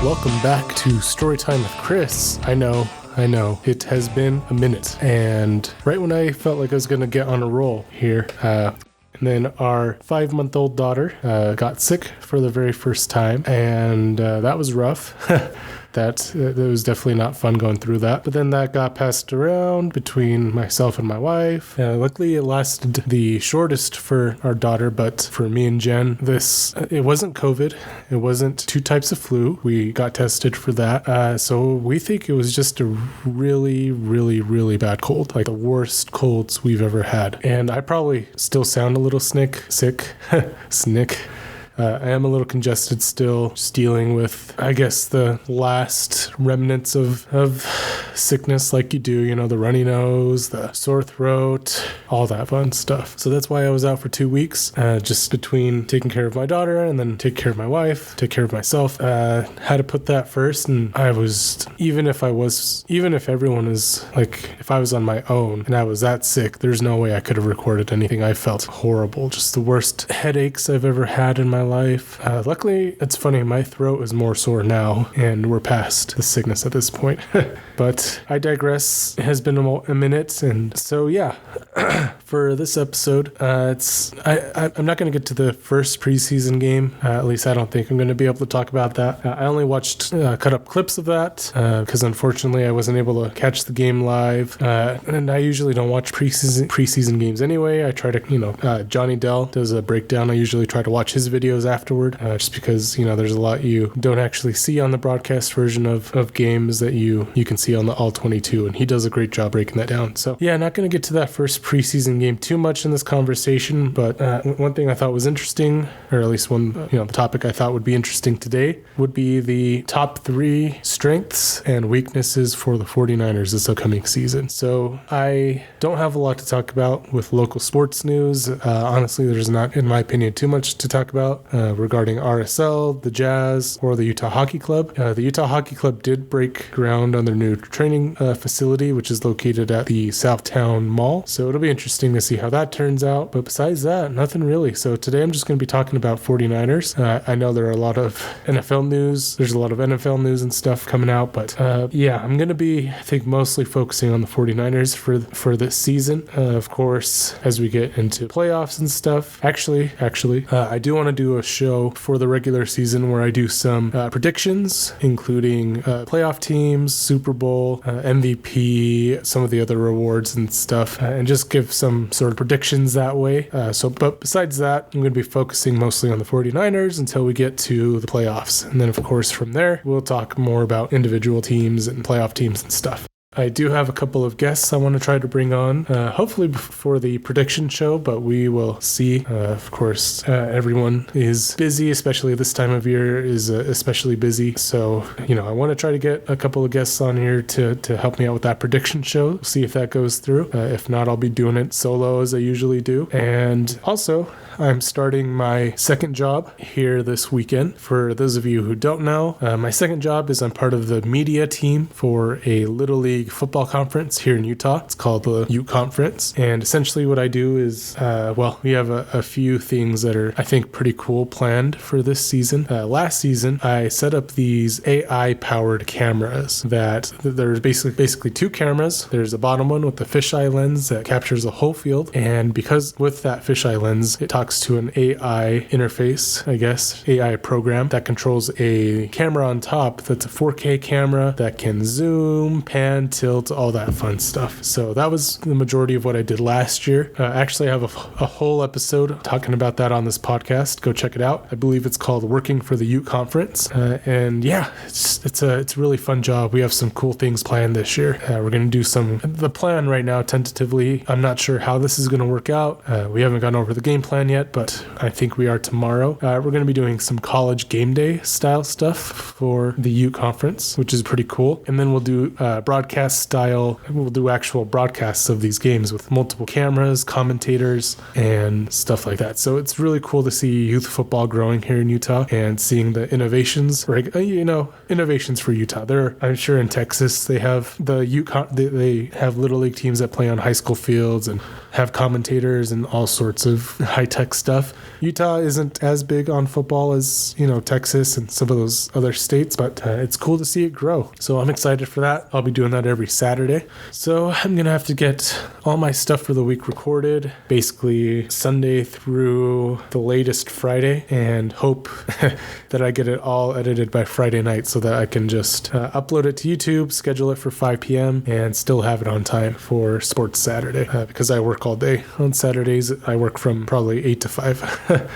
Welcome back to Storytime with Chris. I know. It has been a minute. And right when I felt like I was going to get on a roll here, and then our 5-month-old daughter got sick for the very first time. And that was rough. That was definitely not fun going through that. But then that got passed around between myself and my wife. Luckily, it lasted the shortest for our daughter, but for me and Jen, it wasn't COVID. It wasn't 2 types of flu. We got tested for that. So we think it was just a really, really, really bad cold, like the worst colds we've ever had. And I probably still sound a little sick. I am a little congested still, just dealing with, I guess, the last remnants of sickness like you do, the runny nose, the sore throat, all that fun stuff. So that's why I was out for 2 weeks, just between taking care of my daughter and then take care of my wife, take care of myself. Had to put that first, and I was, even if everyone is, like, if I was on my own and I was that sick, there's no way I could have recorded anything. I felt horrible, just the worst headaches I've ever had in my life. Luckily, it's funny, my throat is more sore now, and we're past the sickness at this point. But I digress. It has been a minute, and so yeah, for this episode, I'm not going to get to the first preseason game. At least I don't think I'm going to be able to talk about that. I only watched cut up clips of that because unfortunately I wasn't able to catch the game live, and I usually don't watch preseason games anyway. I try to, Johnny Dell does a breakdown. I usually try to watch his videos afterward, just because there's a lot you don't actually see on the broadcast version of games that you can see on the All 22, and he does a great job breaking that down. So yeah, not going to get to that first preseason game too much in this conversation, but one thing I thought was interesting, or at least one the topic I thought would be interesting today, would be the top 3 strengths and weaknesses for the 49ers this upcoming season. So I don't have a lot to talk about with local sports news. Honestly, there's not, in my opinion, too much to talk about regarding RSL, the Jazz, or the Utah Hockey Club. The Utah Hockey Club did break ground on their new training facility, which is located at the Southtown Mall. So it'll be interesting to see how that turns out. But besides that, nothing really. So today I'm just going to be talking about 49ers. I know there are a lot of NFL news. There's a lot of NFL news and stuff coming out. But yeah, I'm going to be, I think, mostly focusing on the 49ers for this season. Of course, as we get into playoffs and stuff. Actually, I do want to do a show for the regular season where I do some predictions, including playoff teams, Super Bowl, MVP, some of the other rewards and stuff, and just give some sort of predictions that way. But besides that, I'm going to be focusing mostly on the 49ers until we get to the playoffs. And then, of course, from there, we'll talk more about individual teams and playoff teams and stuff. I do have a couple of guests I want to try to bring on, hopefully for the prediction show, but we will see. Of course, everyone is busy, especially this time of year is especially busy. So, I want to try to get a couple of guests on here to help me out with that prediction show, see if that goes through. If not, I'll be doing it solo as I usually do. And also, I'm starting my second job here this weekend. For those of you who don't know, my second job is I'm part of the media team for a Little League football conference here in Utah. It's called the Ute Conference. And essentially what I do is, we have a few things that are, I think, pretty cool planned for this season. Last season, I set up these AI-powered cameras that there's basically 2 cameras. There's a bottom one with the fisheye lens that captures the whole field. And because with that fisheye lens, it talks to an AI interface, I guess, AI program that controls a camera on top that's a 4K camera that can zoom, pan, tilt, all that fun stuff. So that was the majority of what I did last year. Actually, I have a whole episode talking about that on this podcast. Go check it out. I believe it's called Working for the Ute Conference. And yeah, it's a really fun job. We have some cool things planned this year. We're going to do the plan right now, tentatively. I'm not sure how this is going to work out. We haven't gone over the game plan yet, but I think we are tomorrow. We're going to be doing some college game day style stuff for the Ute Conference, which is pretty cool. And then we'll do broadcast broadcast style. We'll do actual broadcasts of these games with multiple cameras, commentators, and stuff like that. So it's really cool to see youth football growing here in Utah and seeing the innovations, innovations for Utah. I'm sure in Texas they have they have little league teams that play on high school fields and have commentators and all sorts of high-tech stuff. Utah isn't as big on football as, Texas and some of those other states, but it's cool to see it grow. So I'm excited for that. I'll be doing that every Saturday. So I'm going to have to get all my stuff for the week recorded, basically Sunday through the latest Friday, and hope that I get it all edited by Friday night so that I can just upload it to YouTube, schedule it for 5 p.m., and still have it on time for Sports Saturday because I work all day. On Saturdays, I work from probably 8 to 5.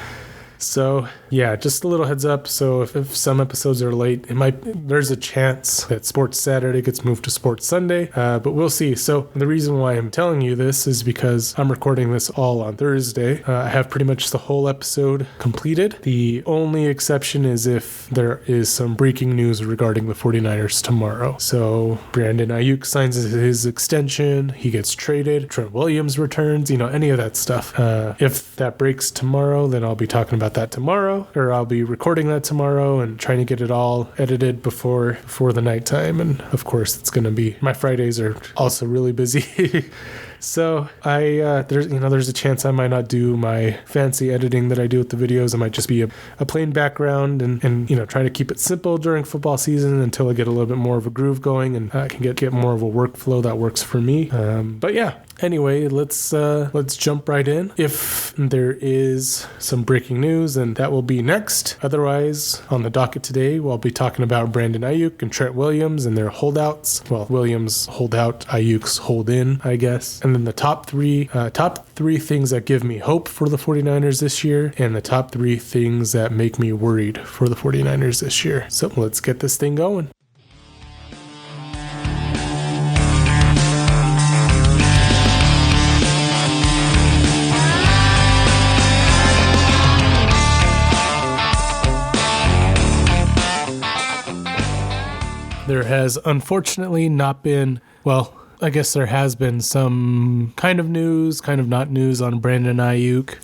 So yeah, just a little heads up. So if some episodes are late, there's a chance that Sports Saturday gets moved to Sports Sunday, but we'll see. So the reason why I'm telling you this is because I'm recording this all on Thursday. I have pretty much the whole episode completed. The only exception is if there is some breaking news regarding the 49ers tomorrow. So Brandon Aiyuk signs his extension, he gets traded, Trent Williams returns, any of that stuff. If that breaks tomorrow, then I'll be talking about that tomorrow, or I'll be recording that tomorrow and trying to get it all edited before the nighttime. And of course, it's going to be, my Fridays are also really busy. So there's a chance I might not do my fancy editing that I do with the videos. It might just be a plain background and try to keep it simple during football season until I get a little bit more of a groove going and I can get more of a workflow that works for me. But yeah. Anyway, let's jump right in. If there is some breaking news, then that will be next. Otherwise, on the docket today, we'll be talking about Brandon Aiyuk and Trent Williams and their holdouts. Well, Williams hold out, Ayuk's hold in, I guess. And then the top three things that give me hope for the 49ers this year, and the top 3 things that make me worried for the 49ers this year. So let's get this thing going. There has unfortunately not been, I guess there has been some kind of news, kind of not news on Brandon Aiyuk.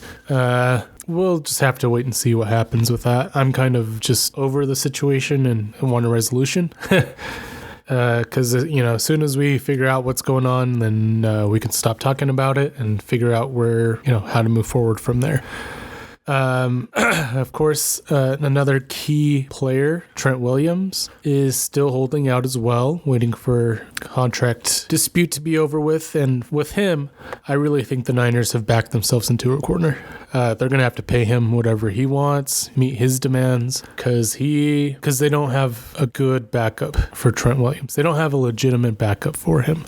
We'll just have to wait and see what happens with that. I'm kind of just over the situation and want a resolution. Because, as soon as we figure out what's going on, then we can stop talking about it and figure out how to move forward from there. Of course, another key player, Trent Williams, is still holding out as well, waiting for contract dispute to be over with. And with him, I really think the Niners have backed themselves into a corner. They're going to have to pay him whatever he wants, meet his demands, because they don't have a good backup for Trent Williams. They don't have a legitimate backup for him.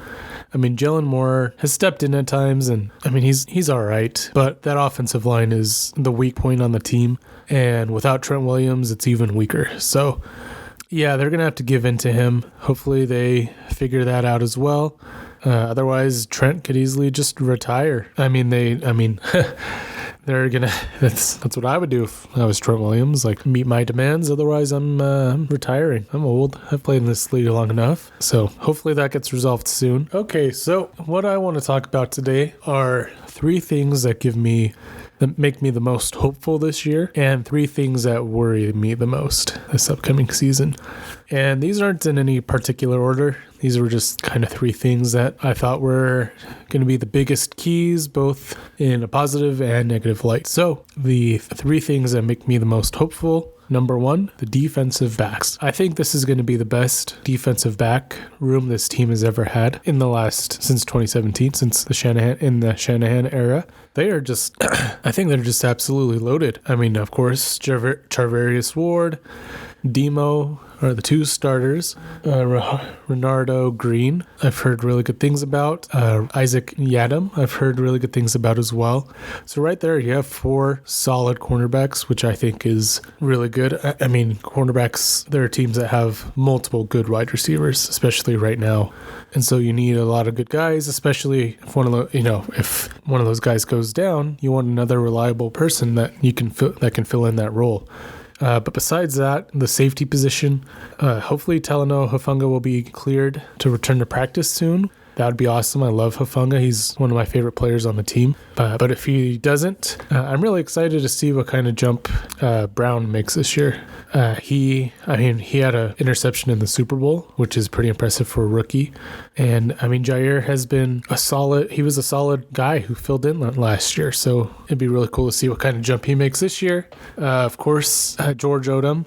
I mean, Jalen Moore has stepped in at times, and he's all right, but that offensive line is the weak point on the team, and without Trent Williams, it's even weaker. So, yeah, they're going to have to give in to him. Hopefully they figure that out as well. Otherwise, Trent could easily just retire. They're gonna. That's what I would do if I was Trent Williams. Meet my demands. Otherwise, I'm retiring. I'm old. I've played in this league long enough. So hopefully that gets resolved soon. Okay, so what I want to talk about today are 3 things that make me the most hopeful this year, and 3 things that worry me the most this upcoming season. And these aren't in any particular order. These were just kind of 3 things that I thought were going to be the biggest keys, both in a positive and negative light. So the 3 things that make me the most hopeful. Number 1, the defensive backs. I think this is going to be the best defensive back room this team has ever had since 2017, since the Shanahan era. They are just, I think they're just absolutely loaded. Of course, Charvarius Ward, Demo are the 2 starters. Renardo Green, I've heard really good things about. Isaac Yadam, I've heard really good things about as well. So right there, you have 4 solid cornerbacks, which I think is really good. Cornerbacks, there are teams that have multiple good wide receivers, especially right now. And so you need a lot of good guys, especially if if one of those guys goes down, you want another reliable person that can fill in that role. But besides that, the safety position, hopefully Talanoa Hufanga will be cleared to return to practice soon. That would be awesome. I love Hufanga. He's one of my favorite players on the team. But if he doesn't, I'm really excited to see what kind of jump Brown makes this year. He had an interception in the Super Bowl, which is pretty impressive for a rookie. And Jair has been he was a solid guy who filled in last year. So it'd be really cool to see what kind of jump he makes this year. Of course, George Odom.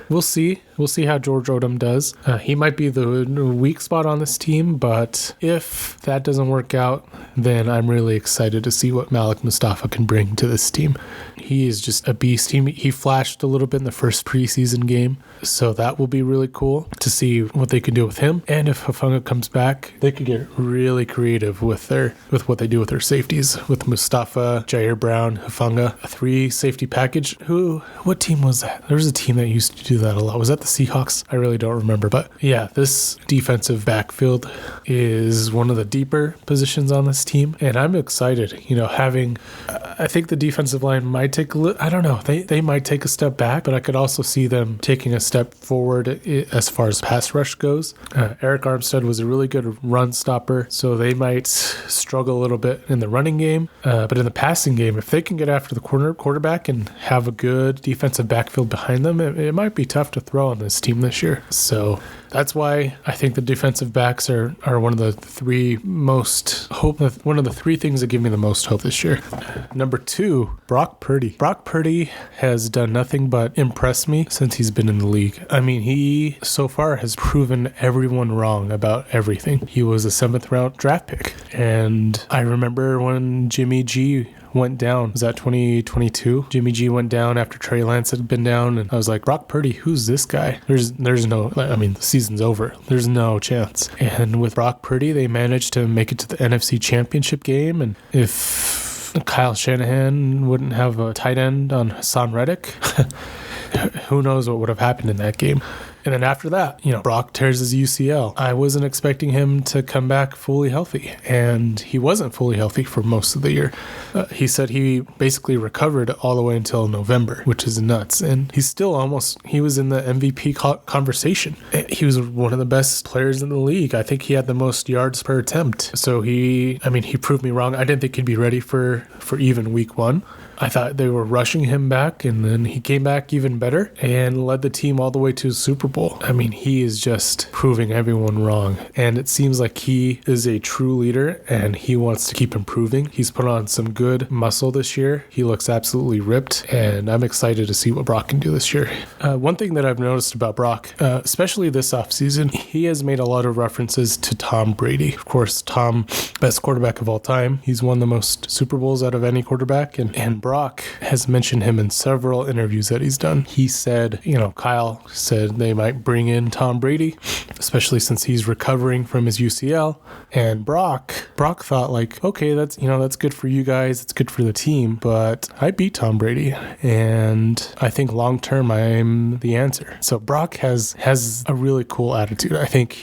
We'll see. We'll see how George Odom does. He might be the weak spot on this team, but if that doesn't work out, then I'm really excited to see what Malik Mustafa can bring to this team. He is just a beast. He flashed a little bit in the first preseason game, so that will be really cool to see what they can do with him. And if Hufanga comes back, they could get really creative with what they do with their safeties, with Mustafa, Jair Brown, Hufanga, a 3 safety package. What team was that? There was a team that used to do that a lot. Was that the Seahawks? I really don't remember. But yeah, this defensive backfield is one of the deeper positions on this team, and I'm excited. I think the defensive line might take I don't know. They might take a step back, but I could also see them taking a step forward as far as pass rush goes. Eric Armstead was a really good run stopper, so they might struggle a little bit in the running game. But in the passing game, if they can get after the quarterback and have a good defensive backfield behind them, it might be tough to throw on this team this year. So that's why I think the defensive backs are one of the 3 things that give me the most hope this year. Number 2, Brock Purdy. Brock Purdy has done nothing but impress me since he's been in the league. He so far has proven everyone wrong about everything. He was a 7th round draft pick. And I remember when Jimmy G went down. Was that 2022? Jimmy G went down after Trey Lance had been down, and I was like, Brock Purdy, who's this guy? There's no, the season's over. There's no chance. And with Brock Purdy, they managed to make it to the NFC Championship game, and if Kyle Shanahan wouldn't have a tight end on Hassan Reddick, who knows what would have happened in that game. And then after that, Brock tears his UCL. I wasn't expecting him to come back fully healthy, and he wasn't fully healthy for most of the year. He said he basically recovered all the way until November, which is nuts. And he's still he was in the MVP conversation. He was one of the best players in the league. I think he had the most yards per attempt. So he proved me wrong. I didn't think he'd be ready for even week 1. I thought they were rushing him back, and then he came back even better and led the team all the way to the Super Bowl. He is just proving everyone wrong, and it seems like he is a true leader, and he wants to keep improving. He's put on some good muscle this year. He looks absolutely ripped, and I'm excited to see what Brock can do this year. One thing that I've noticed about Brock, especially this offseason, he has made a lot of references to Tom Brady. Of course, Tom, best quarterback of all time. He's won the most Super Bowls out of any quarterback, and Brock has mentioned him in several interviews that he's done. He said, Kyle said they might bring in Tom Brady, especially since he's recovering from his UCL. And Brock thought okay, that's good for you guys. It's good for the team, but I beat Tom Brady, and I think long term I'm the answer. So Brock has a really cool attitude. I think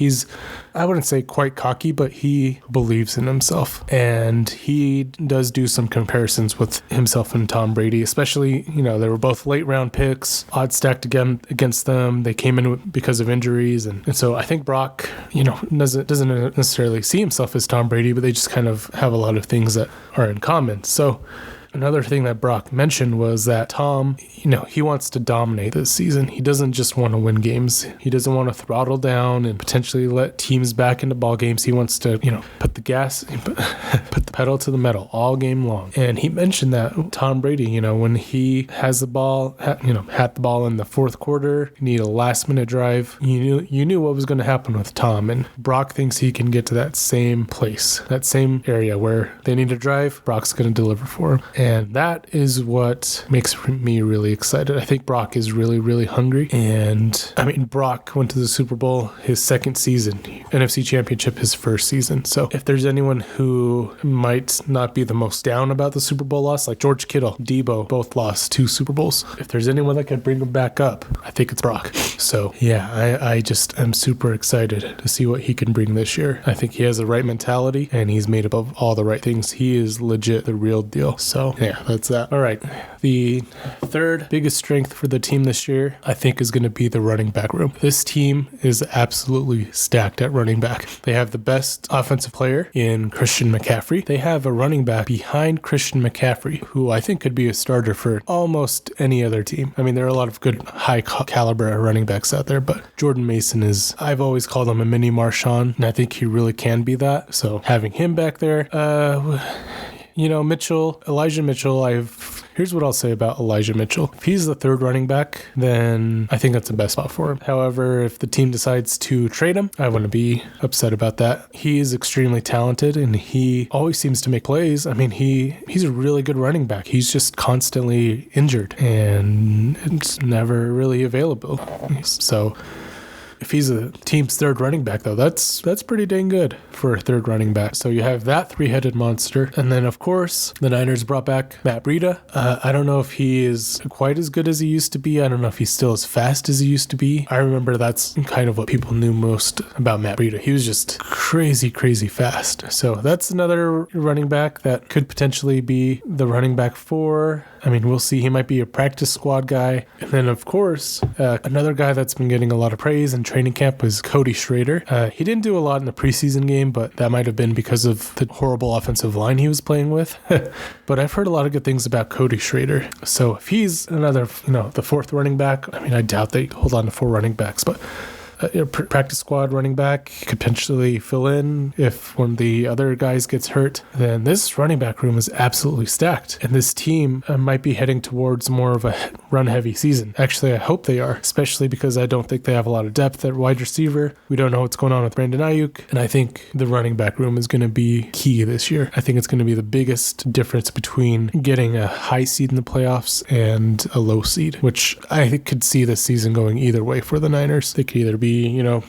I wouldn't say quite cocky, but he believes in himself, and he does do some comparisons with himself and Tom Brady, especially, they were both late round picks, odds stacked against them. They came in because of injuries. And so I think Brock, doesn't necessarily see himself as Tom Brady, but they just kind of have a lot of things that are in common. So another thing that Brock mentioned was that Tom, he wants to dominate this season. He doesn't just want to win games. He doesn't want to throttle down and potentially let teams back into ball games. He wants to, put the pedal to the metal all game long. And he mentioned that Tom Brady, when he has the ball, had the ball in the fourth quarter, you need a last minute drive. You knew what was going to happen with Tom. And Brock thinks he can get to that same place, that same area where they need a drive. Brock's going to deliver for him. And that is what makes me really excited. I think Brock is really, really hungry. And Brock went to the Super Bowl his second season, NFC Championship his first season. So if there's anyone who might not be the most down about the Super Bowl loss, like George Kittle, Debo, both lost 2 Super Bowls. If there's anyone that could bring them back up, I think it's Brock. So yeah, I just am super excited to see what he can bring this year. I think he has the right mentality, and he's made above all the right things. He is legit the real deal. So So yeah, that's that. All right. The third biggest strength for the team this year, I think, is going to be the running back room. This team is absolutely stacked at running back. They have the best offensive player in Christian McCaffrey. They have a running back behind Christian McCaffrey, who I think could be a starter for almost any other team. I mean, there are a lot of good high caliber running backs out there, but Jordan Mason is, I've always called him a mini Marshawn, and I think he really can be that. So having him back there, Elijah Mitchell, here's what I'll say about Elijah Mitchell. If he's the third running back, then I think that's the best spot for him. However, if the team decides to trade him, I wouldn't be upset about that. He is extremely talented, and he always seems to make plays. I mean, he's a really good running back. He's just constantly injured, and it's never really available. So if he's a team's third running back, though, that's pretty dang good for a third running back. So you have that three-headed monster. And then, of course, the Niners brought back Matt Breida. I don't know if he is quite as good as he used to be. I don't know if he's still as fast as he used to be. I remember that's kind of what people knew most about Matt Breida. He was just crazy, crazy fast. So that's another running back that could potentially be the running back for. I mean, we'll see. He might be a practice squad guy. And then, of course, another guy that's been getting a lot of praise in training camp was Cody Schrader. He didn't do a lot in the preseason game, but that might have been because of the horrible offensive line he was playing with. But I've heard a lot of good things about Cody Schrader. So if he's another, the fourth running back, I mean, I doubt they hold on to four running backs, but practice squad running back could potentially fill in if one of the other guys gets hurt. Then this running back room is absolutely stacked, and this team might be heading towards more of a run-heavy season. Actually, I hope they are, especially because I don't think they have a lot of depth at wide receiver. We don't know what's going on with Brandon Aiyuk, and I think the running back room is going to be key this year. I think it's going to be the biggest difference between getting a high seed in the playoffs and a low seed, which I could see this season going either way for the Niners. They could either be,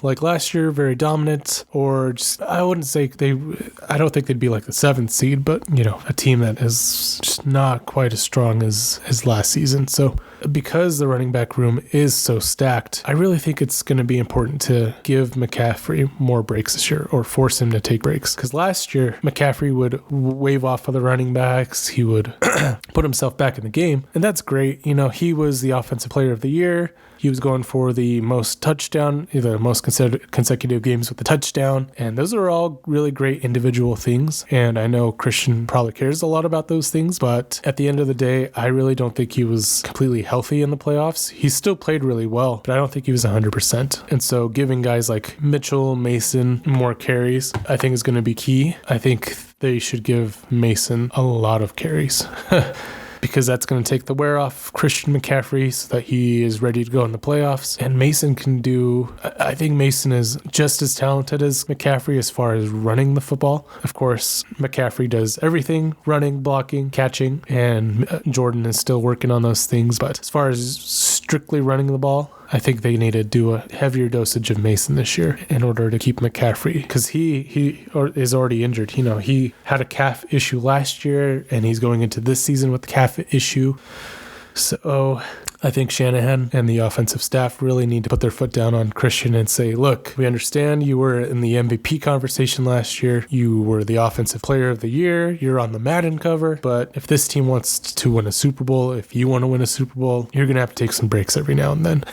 like last year, very dominant, or just, I don't think they'd be like the seventh seed, but, a team that is just not quite as strong as last season. So because the running back room is so stacked, I really think it's going to be important to give McCaffrey more breaks this year, or force him to take breaks. Because last year, McCaffrey would wave off of the running backs. He would put himself back in the game, and that's great. He was the offensive player of the year. He was going for the most consecutive games with the touchdown. And those are all really great individual things. And I know Christian probably cares a lot about those things. But at the end of the day, I really don't think he was completely healthy in the playoffs. He still played really well, but I don't think he was 100%. And so giving guys like Mitchell, Mason more carries, I think is going to be key. I think they should give Mason a lot of carries. Because that's going to take the wear off Christian McCaffrey so that he is ready to go in the playoffs. And Mason I think Mason is just as talented as McCaffrey as far as running the football. Of course, McCaffrey does everything, running, blocking, catching, and Jordan is still working on those things. But as far as strictly running the ball, I think they need to do a heavier dosage of Mason this year in order to keep McCaffrey, because he is already injured. He had a calf issue last year, and he's going into this season with the calf issue. So I think Shanahan and the offensive staff really need to put their foot down on Christian and say, look, we understand you were in the MVP conversation last year. You were the offensive player of the year. You're on the Madden cover. But if this team wants to win a Super Bowl, if you want to win a Super Bowl, you're going to have to take some breaks every now and then.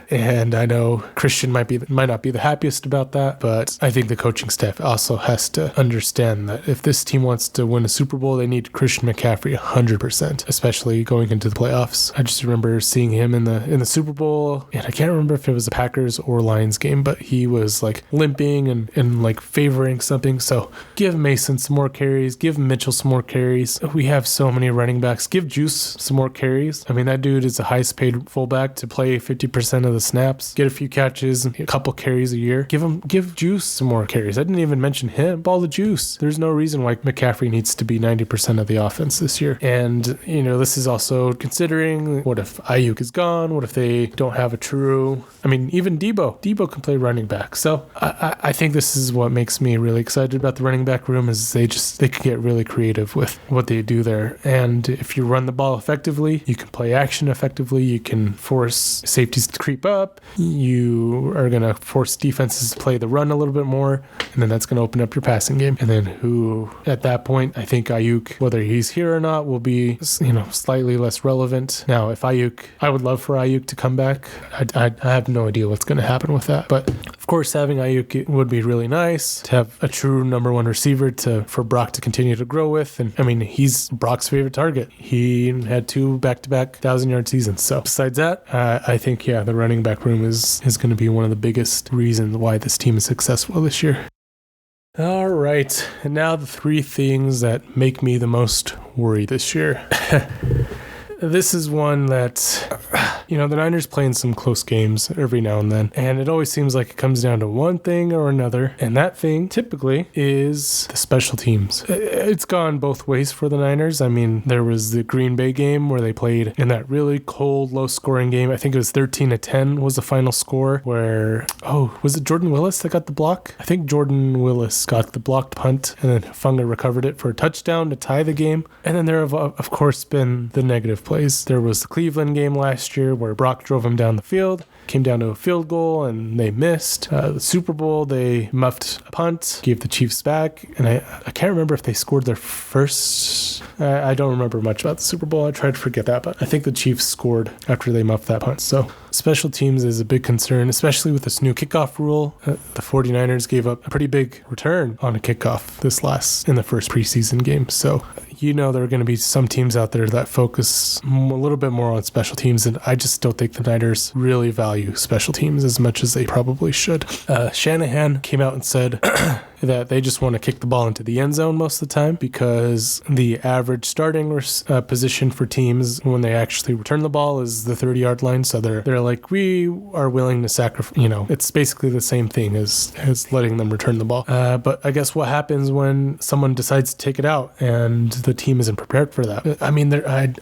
And I know Christian might not be the happiest about that, but I think the coaching staff also has to understand that if this team wants to win a Super Bowl, they need Christian McCaffrey 100%, especially going into the playoffs. I just remember seeing him in the Super Bowl, and I can't remember if it was a Packers or Lions game, but he was like limping and like favoring something. So give Mason some more carries, give Mitchell some more carries. We have so many running backs. Give Juice some more carries. I mean, that dude is the highest paid fullback to play 50% of the snaps, get a few catches, a couple carries a year. Give Juice some more carries. I didn't even mention him. Ball the Juice. There's no reason why McCaffrey needs to be 90% of the offense this year. And, this is also considering what if Aiyuk is gone? What if they don't have a true, even Debo. Debo can play running back. So I think this is what makes me really excited about the running back room is they can get really creative with what they do there. And if you run the ball effectively, you can play action effectively, you can force safeties to creep up. You are going to force defenses to play the run a little bit more, and then that's going to open up your passing game. And then who, at that point, I think Aiyuk, whether he's here or not, will be, slightly less relevant. Now, if I would love for Aiyuk to come back. I have no idea what's going to happen with that. But, of course, having Aiyuk would be really nice to have a true number one receiver for Brock to continue to grow with. And, he's Brock's favorite target. He had 2 back-to-back 1,000-yard seasons. So, besides that, I think, the running back room is going to be one of the biggest reasons why this team is successful this year. All right, and now the 3 things that make me the most worried this year. This is one that, the Niners play in some close games every now and then, and it always seems like it comes down to one thing or another, and that thing typically is the special teams. It's gone both ways for the Niners. There was the Green Bay game where they played in that really cold, low-scoring game. I think it was 13-10 was the final score, where, was it Jordan Willis that got the block? I think Jordan Willis got the blocked punt, and then Funga recovered it for a touchdown to tie the game. And then there have, of course, been the negative plays. There was the Cleveland game last year where Brock drove him down the field, came down to a field goal, and they missed. The Super Bowl, they muffed a punt, gave the Chiefs back, and I can't remember if they scored their first. I don't remember much about the Super Bowl. I tried to forget that, but I think the Chiefs scored after they muffed that punt. So special teams is a big concern, especially with this new kickoff rule. The 49ers gave up a pretty big return on a kickoff in the first preseason game. So there are going to be some teams out there that focus a little bit more on special teams, and I just don't think the Niners really value special teams as much as they probably should. Shanahan came out and said that they just want to kick the ball into the end zone most of the time, because the average starting position for teams when they actually return the ball is the 30-yard line. So they're like, we are willing to sacrifice. It's basically the same thing as letting them return the ball. But I guess what happens when someone decides to take it out and the team isn't prepared for that?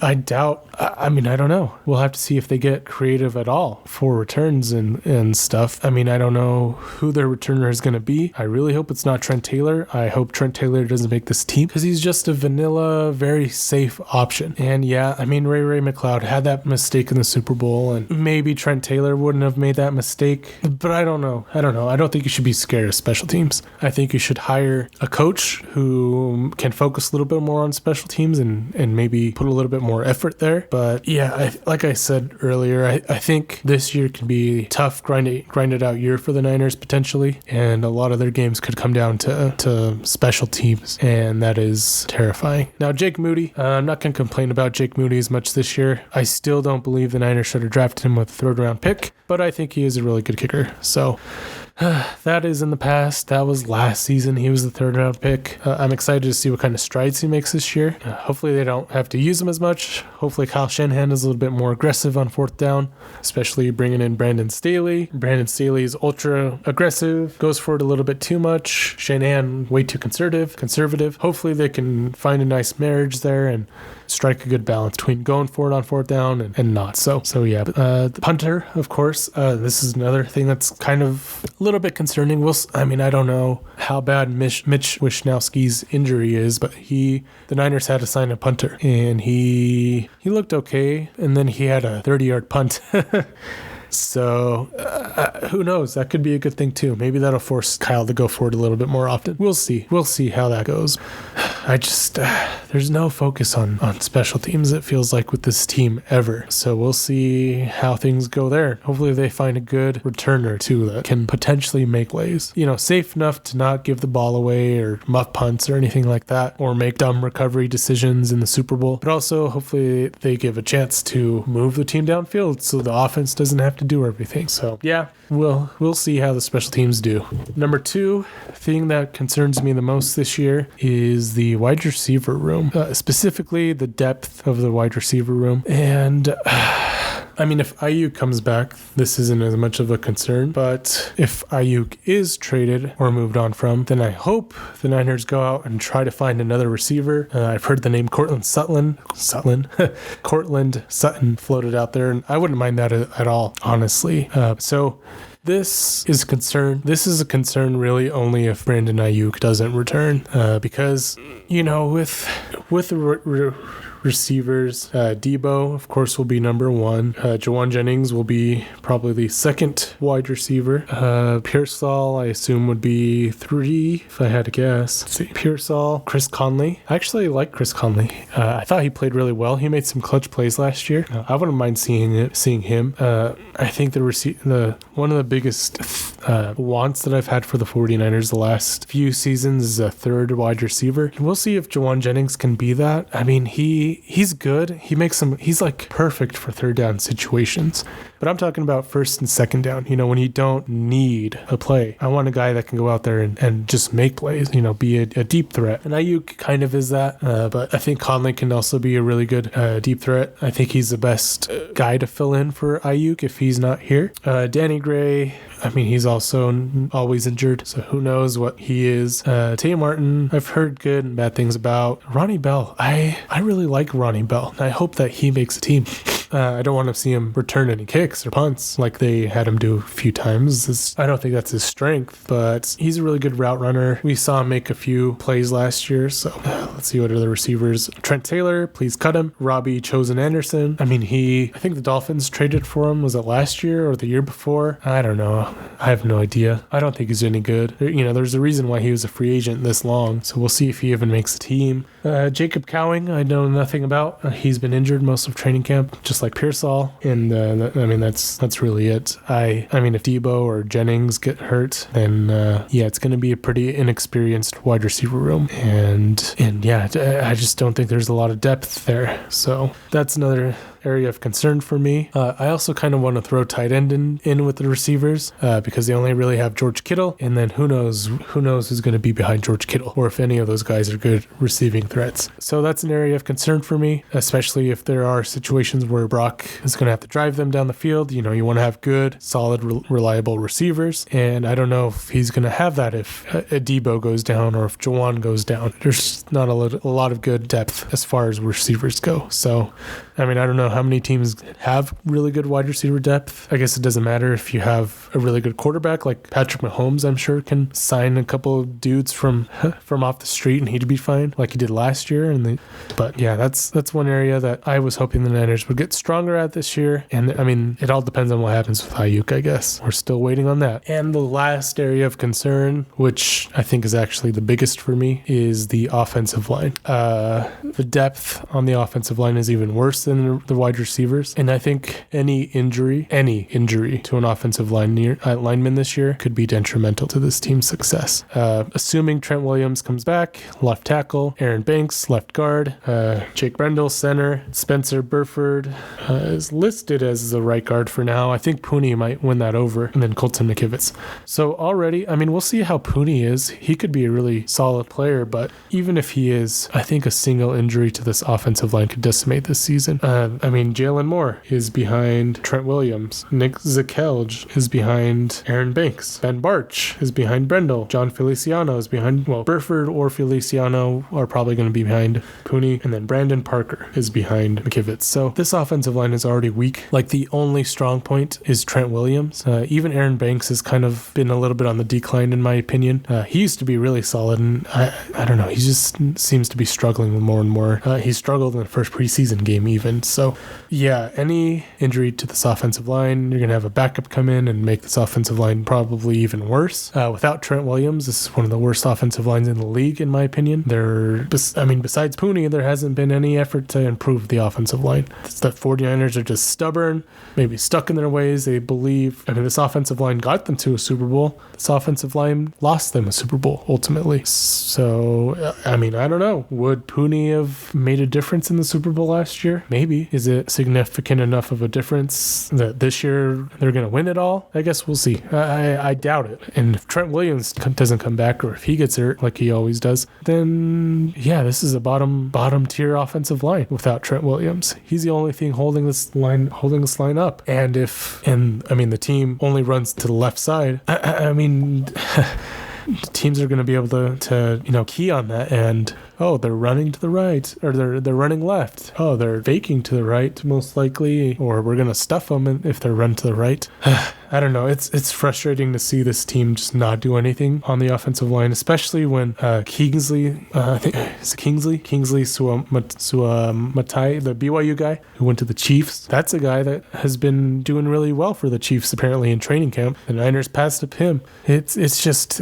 I doubt. I don't know. We'll have to see if they get creative at all for returns and stuff. I don't know who their returner is going to be. I really hope it's not Trent Taylor. I hope Trent Taylor doesn't make this team, because he's just a vanilla, very safe option. And Ray McLeod had that mistake in the Super Bowl, and maybe Trent Taylor wouldn't have made that mistake, but I don't know. I don't think you should be scared of special teams. I think you should hire a coach who can focus a little bit more on special teams and maybe put a little bit more effort there. But like I said earlier, I think this year can be tough, grinded out year for the Niners potentially, and a lot of their games could come down to special teams, and that is terrifying. Now, Jake Moody, I'm not going to complain about Jake Moody as much this year. I still don't believe the Niners should have drafted him with a 3rd-round pick, but I think he is a really good kicker. So that is in the past. That was last season. He was the 3rd-round pick. I'm excited to see what kind of strides he makes this year. Hopefully they don't have to use him as much. Hopefully Kyle Shanahan is a little bit more aggressive on 4th down, especially bringing in Brandon Staley. Brandon Staley is ultra aggressive, goes for it a little bit too much. Shanahan way too conservative. Hopefully they can find a nice marriage there and strike a good balance between going for it on 4th down and not. So the punter, of course, this is another thing that's kind of a little bit concerning. I don't know how bad Mitch Wishnowski's injury is, but the Niners had to sign a punter, and he looked okay, and then he had a 30-yard punt. So who knows? That could be a good thing too. Maybe that'll force Kyle to go for it a little bit more often. We'll see how that goes. I just there's no focus on special teams, it feels like, with this team ever. So we'll see how things go there. Hopefully they find a good returner too that can potentially make plays. Safe enough to not give the ball away or muff punts or anything like that, or make dumb recovery decisions in the Super Bowl. But also hopefully they give a chance to move the team downfield so the offense doesn't have to do everything. So we'll see how the special teams do. Number 2 thing that concerns me the most this year is the wide receiver room, specifically the depth of the wide receiver room. And if Aiyuk comes back, this isn't as much of a concern, but if Aiyuk is traded or moved on from, then I hope the Niners go out and try to find another receiver. I've heard the name Courtland Sutton floated out there, and I wouldn't mind that at all, honestly. This is a concern really only if Brandon Aiyuk doesn't return, because, with the receivers, Debo, of course, will be number 1. Jawan Jennings will be probably the second wide receiver. Pearsall, I assume, would be 3, if I had to guess. Let's see. Pearsall, Chris Conley. I actually like Chris Conley. I thought he played really well. He made some clutch plays last year. I wouldn't mind seeing him. I think one of the biggest wants that I've had for the 49ers the last few seasons is a third wide receiver. We'll see if Jawan Jennings can be that. I mean, he's good. He's like perfect for third down situations. But I'm talking about first and second down, when you don't need a play. I want a guy that can go out there and just make plays, be a deep threat. And Aiyuk kind of is that, but I think Conley can also be a really good deep threat. I think he's the best guy to fill in for Aiyuk if he's not here. Danny Gray, I mean, he's also always injured, so who knows what he is. Tay Martin, I've heard good and bad things about. Ronnie Bell, I really like Ronnie Bell. I hope that he makes a team. I don't want to see him return any kicks or punts like they had him do a few times. I don't think that's his strength, but he's a really good route runner. We saw him make a few plays last year, so let's see what are the receivers. Trent Taylor, please cut him. Robbie Chosen-Anderson. I mean, I think the Dolphins traded for him. Was it last year or the year before? I don't know. I have no idea. I don't think he's any good. There's a reason why he was a free agent this long, so we'll see if he even makes a team. Jacob Cowing, I know nothing about. He's been injured most of training camp, just like Pearsall, and that's really it. I mean, if Debo or Jennings get hurt, then it's going to be a pretty inexperienced wide receiver room, and I just don't think there's a lot of depth there. So that's another area of concern for me. I also kind of want to throw tight end in with the receivers because they only really have George Kittle, and then who knows who's going to be behind George Kittle, or if any of those guys are good receiving threats. So that's an area of concern for me, especially if there are situations where Brock is going to have to drive them down the field. You want to have good, solid, reliable receivers, and I don't know if he's going to have that if Debo goes down or if Jawan goes down. There's not a lot of good depth as far as receivers go. So, I mean, I don't know how many teams have really good wide receiver depth. I guess it doesn't matter if you have a really good quarterback like Patrick Mahomes. I'm sure can sign a couple of dudes from off the street and he'd be fine, like he did last year. But yeah, that's one area that I was hoping the Niners would get stronger at this year. And I mean, it all depends on what happens with Aiyuk, I guess. We're still waiting on that. And the last area of concern, which I think is actually the biggest for me, is the offensive line. The depth on the offensive line is even worse than the wide receivers. And I think any injury to an offensive lineman this year could be detrimental to this team's success. Assuming Trent Williams comes back, left tackle, Aaron Banks, left guard, Jake Brendel, center, Spencer Burford is listed as the right guard for now. I think Pooney might win that over, and then Colton McKivitz. So already, I mean, we'll see how Pooney is. He could be a really solid player, but even if he is, I think a single injury to this offensive line could decimate this season. I mean, Jalen Moore is behind Trent Williams. Nick Zakelj is behind Aaron Banks. Ben Barch is behind Brendel. John Feliciano is behind, Burford or Feliciano are probably going to be behind Pooney. And then Brandon Parker is behind McKivitz. So this offensive line is already weak. Like, the only strong point is Trent Williams. Even Aaron Banks has kind of been a little bit on the decline, in my opinion. He used to be really solid, and I don't know. He just seems to be struggling more and more. He struggled in the first preseason game even. So yeah, any injury to this offensive line, you're going to have a backup come in and make this offensive line probably even worse. Without Trent Williams, this is one of the worst offensive lines in the league, in my opinion. Besides Pooney, there hasn't been any effort to improve the offensive line. The 49ers are just stubborn, maybe stuck in their ways. They believe, this offensive line got them to a Super Bowl. This offensive line lost them a Super Bowl, ultimately. So, I don't know. Would Pooney have made a difference in the Super Bowl last year? Maybe. Is it significant enough of a difference that this year they're going to win it all? I guess we'll see. I doubt it. And if Trent Williams doesn't come back, or if he gets hurt like he always does, then yeah, this is a bottom tier offensive line without Trent Williams. He's the only thing holding this line up. And the team only runs to the left side. Teams are going to be able to key on that, and they're running to the right, or they're running left. They're faking to the right, most likely, or we're going to stuff them if they're run to the right. I don't know. It's frustrating to see this team just not do anything on the offensive line, especially when Kingsley, I think it's Kingsley Suamatai, the BYU guy who went to the Chiefs. That's a guy that has been doing really well for the Chiefs apparently in training camp. The Niners passed up him. It's just,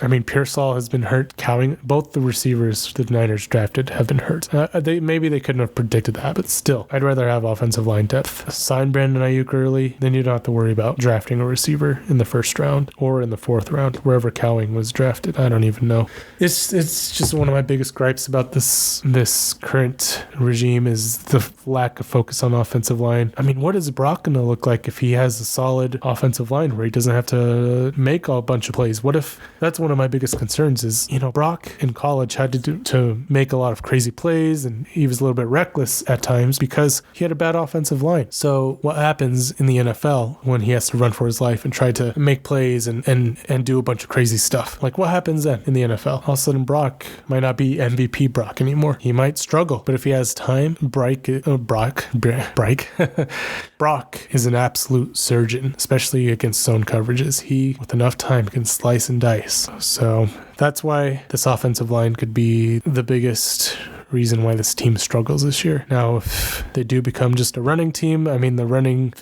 I mean, Pearsall has been hurt. Cowing, both the receivers the Niners drafted have been hurt. Maybe they couldn't have predicted that, but still, I'd rather have offensive line depth. Sign Brandon Aiyuk early, then you don't have to worry about drafting a receiver in the first round or in the fourth round, wherever Cowing was drafted. I don't even know. It's just one of my biggest gripes about this current regime is the lack of focus on offensive line. I mean, what is Brock going to look like if he has a solid offensive line where he doesn't have to make a bunch of plays? What if that's one of my biggest concerns is, Brock in college had to make a lot of crazy plays, and he was a little bit reckless at times because he had a bad offensive line. So what happens in the NFL when he has to run for his life and try to make plays and do a bunch of crazy stuff? Like, what happens then in the NFL? All of a sudden, Brock might not be MVP Brock anymore. He might struggle, but if he has time, Brock is an absolute surgeon, especially against zone coverages. He, with enough time, can slice and dice. So that's why this offensive line could be the biggest reason why this team struggles this year. Now, if they do become just a running team, I mean,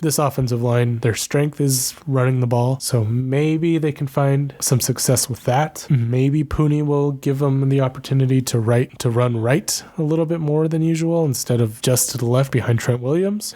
this offensive line, their strength is running the ball. So maybe they can find some success with that. Maybe Pooney will give them the opportunity to run right a little bit more than usual instead of just to the left behind Trent Williams.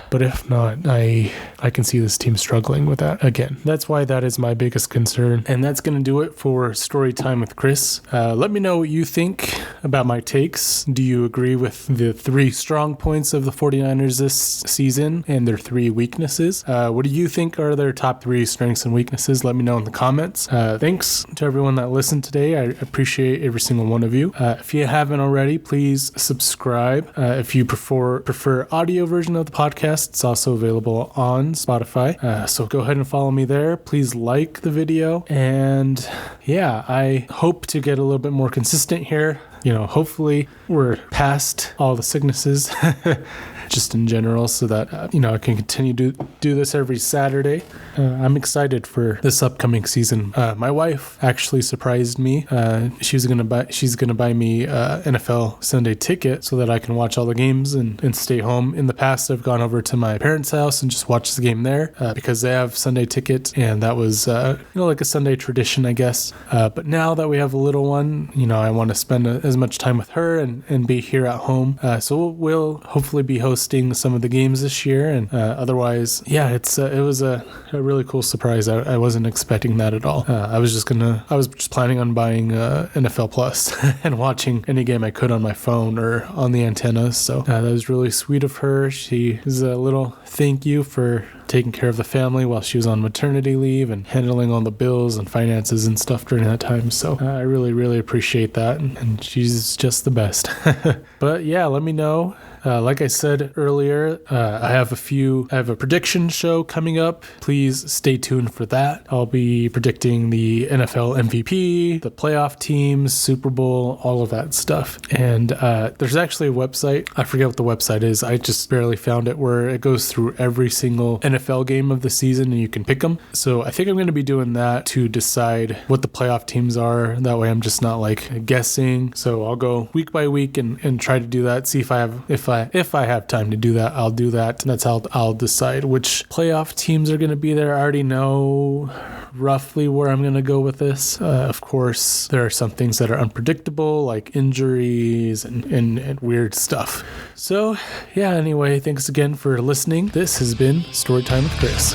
But if not, I can see this team struggling with that again. That's why that is my biggest concern. And that's going to do it for Story Time with Chris. Let me know what you think about my takes. Do you agree with the 3 strong points of the 49ers this season and their 3 weaknesses? What do you think are their top 3 strengths and weaknesses? Let me know in the comments. Thanks to everyone that listened today. I appreciate every single one of you. If you haven't already, please subscribe. If you prefer audio version of the podcast, it's also available on Spotify. So go ahead and follow me there. Please like the video. And yeah, I hope to get a little bit more consistent here. Hopefully we're past all the sicknesses just in general so that, I can continue to do this every Saturday. I'm excited for this upcoming season. My wife actually surprised me. She's going to buy me NFL Sunday ticket so that I can watch all the games and stay home. In the past, I've gone over to my parents' house and just watched the game there because they have Sunday ticket. And that was, like a Sunday tradition, I guess. But now that we have a little one, I want to spend as much time with her and be here at home. So we'll hopefully be hosting some of the games this year. And otherwise, yeah, it was a really cool surprise. I wasn't expecting that at all. I was just planning on buying NFL Plus and watching any game I could on my phone or on the antenna. So that was really sweet of her. She is a little thank you for taking care of the family while she was on maternity leave and handling all the bills and finances and stuff during that time. So I really, really appreciate that. And she's just the best. But yeah, let me know. Like I said earlier, I have a prediction show coming up. Please stay tuned for that. I'll be predicting the NFL MVP, the playoff teams, Super Bowl, all of that stuff. And there's actually a website. I forget what the website is. I just barely found it, where it goes through every single NFL game of the season and you can pick them. So I think I'm going to be doing that to decide what the playoff teams are. That way I'm just not like guessing. So I'll go week by week and try to do that. See if I have time to do that, I'll do that. That's how I'll decide which playoff teams are going to be there. I already know roughly where I'm going to go with this. Of course, there are some things that are unpredictable, like injuries and weird stuff. So yeah, anyway, thanks again for listening. This has been Storytime with Chris.